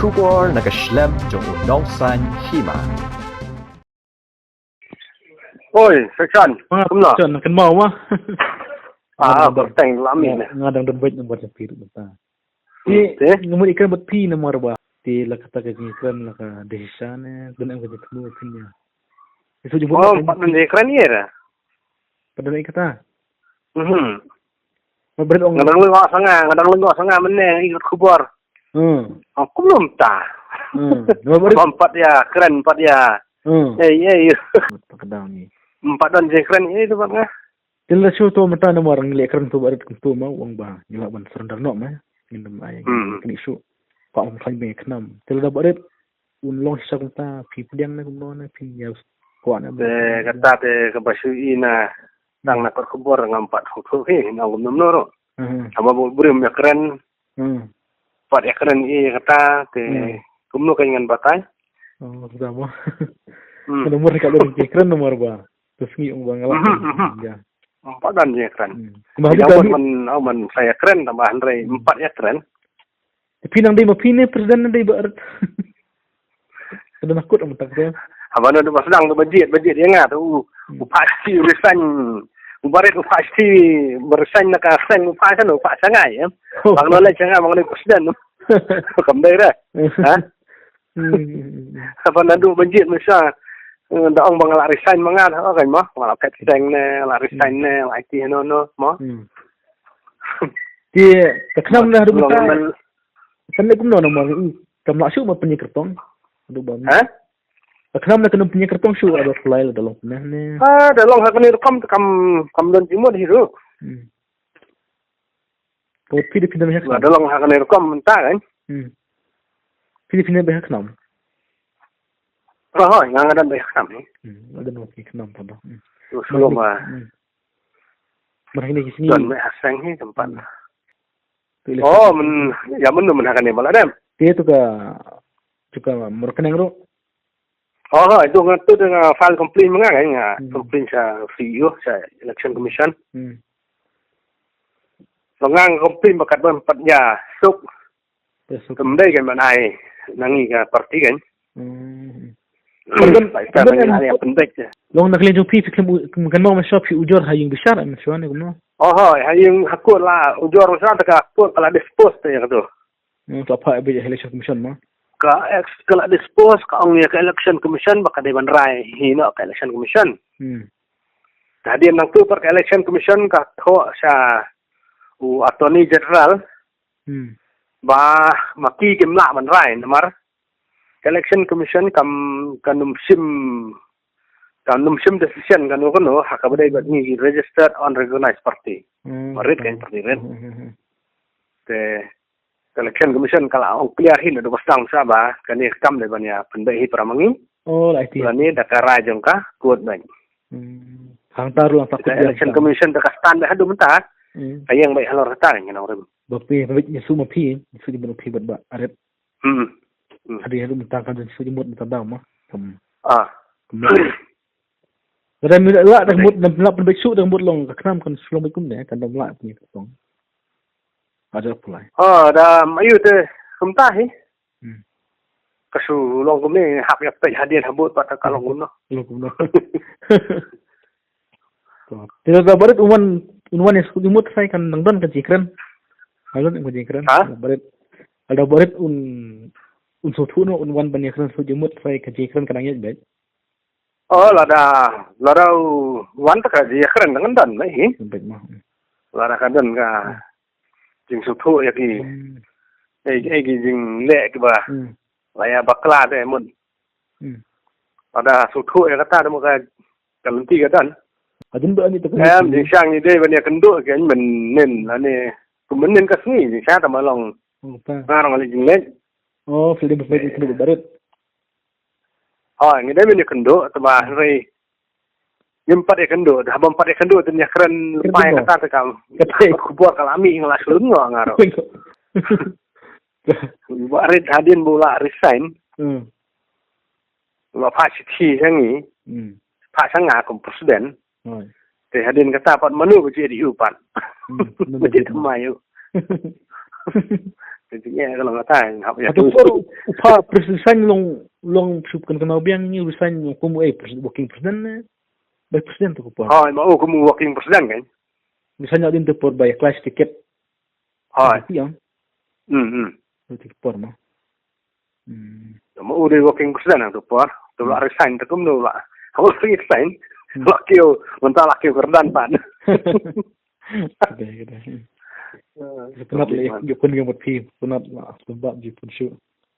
kubor nakaslem jong unongsan hima. Oi, Sekshan. Kumna. Sekshan kan mau mah. Berteng lami ni. Ngadang dompet nombor sepir beta. Ti ngomong ikan buat pi nomor ba. Ti la kata ke ikan la ka desa ne dan ang ketemu punya. Itu jemput. Oh, empat menit keren ni dah. Pada nak kata. Berit ong ngadang lengok sangat meneng ikut kubur. Aku belum tahu. Empat ya, keren empat ya. Kedang ni. Empat dan je keren ini tu bang. Jelas show tu mata nama orang lek keren tu barat tu mau uang bah. Gila ban serendar nok mah. Minum air. Kini show. Pak om kan banyak kenam. Jelas dah barat unlong sak mata pi pediang na kumno na pi ya. Kuat na. Kata te kebasui na dang nak kubur ngampat hukum ni ngam nomor. Sama burim ya keren. Empat ya keren ini kata te kumno dengan batai. Oh, sudah mah. Nomor kalau keren nomor ba. Terus ni orang ngalak. Ya. Empat dan je keren. Man saya keren tambahan rei empat ya keren. Tapi nang dia mapine presiden dia berat. Ada nakut am tak tu. Abang tu sedang tu budget dia ngah tu. Pasti resign. Ubaret pasti berresign nak resign pasti kan pak sangai ya. Bang nolai jangan bang ni presiden tu. Kamdai dah. Ha? Apa nandu budget misal dah orang bang lari resign mangat kan mah malah pet seng ne lari resign ne IT no mah dia kenapa dah ada buta kan ni kumno nomor ni kam nak syuk ma punya kertong aduh bang ha kenapa nak kena punya kertong syuk ada file dalam nah ni dalam hak ni kam don timur hiru Filipina behak dalam hak ni rekam mentah kan Filipina behak kenapa Roh, yang ada banyak kam ni. Ada nak kenam pada. Sebelum mereka ni sini. Dan asang ni tempat. Oh, ya mana akan ni malam. Dia tu juga merekenang ro. Oh, itu tu dengan file complaint menga kan? Complaint sa CEO sa election commission. Longang complaint bakat empat ya. Suk. Kemudian kan manai nangi ka parti kan. Yang penting je. Long nak lejong pi kan mau masuk pi ujur hayung besar macam mana kumno? Oh, hayung hakut lah ujur besar tak hakut kalau dispose tu yang tu. Tu apa abis election commission mah? Kalau dispose kalau ni ke election commission bakal dia bandrai hina ke election commission. Tadi nang tu per election commission ka tho sa attorney general. Ba maki kimla bandrai namar. Election Commission kanum sim decision kanu hak abadai buat ni registered unrecognized party. Marit kan parti red. Te Election Commission kalau orang clear hin ada pasang saba kani kam le banya pendai pramangi. Oh, lah itu. Lani dakara jongka kuat banyak. Hang taru ang takut Election Commission dekat stand hadu mentah. Ayang baik halor hatang ngana orang. Bapi baik nyesu mapi, nyesu di mana pi buat aret. Hari hari mentangkan dan sejumut mentandang mah. Ada mula lah dah mut nak berbesuk dah mut long kenam kan Assalamualaikum ni kan dah mula punya ketong. Ada pulai. Dah ayu tu kemtah ni. Kasu long ni hak yang pay hadiah habut pada kalong guna. Long guna. Tidak ada barat uman yang sejumut saya kan nangdan kan jikran. Halun yang jikran. Barat ada barat unsur tuno unwan banyak kan sujumut saya kejikran kanangnya baik. Oh lada wan tak kejikran dengan dan ni. Baik mah. Lada kadan ka jing sutu ya ki. Jing lek ba. Laya bakla deh mun. Lada sutu ya kata demo ka kalenti kadan. Adun ba ni tu. Jing sang ni deh banyak kenduk kan menen ni. Kumenen kasni jing sa tamalong. Ngarang ali jing lek. Oh, sudah berbaik itu barat. Oh, ini dah banyak kendo, tambah hari. Empat kendo, dah empat kendo tu ni keren lepai kata tekam. Kata kubur kalami yang langsung ngaro. Barat hadian bola resign. Bapak citi yang ni, Pak Sangga kum presiden. Teh hadian kata pat manu berjadi upan. Berjadi mayu. Intinya kalau nggak tahu, apa ya? Atau upah presiden long subkan kenal biang ni urusan kamu working president by presiden tu upah. Oh, mau kamu working president kan? Misalnya din tu por by class ticket. Oh. Yang. Tiket por mah. Mau udah working president tu por, tu lah resign tu kamu tu lah. Kamu resign, lakio, mentah lakio kerdan pan. Kita. Kenapa le? Yo pun yang buat pi, kenapa sebab di pun show.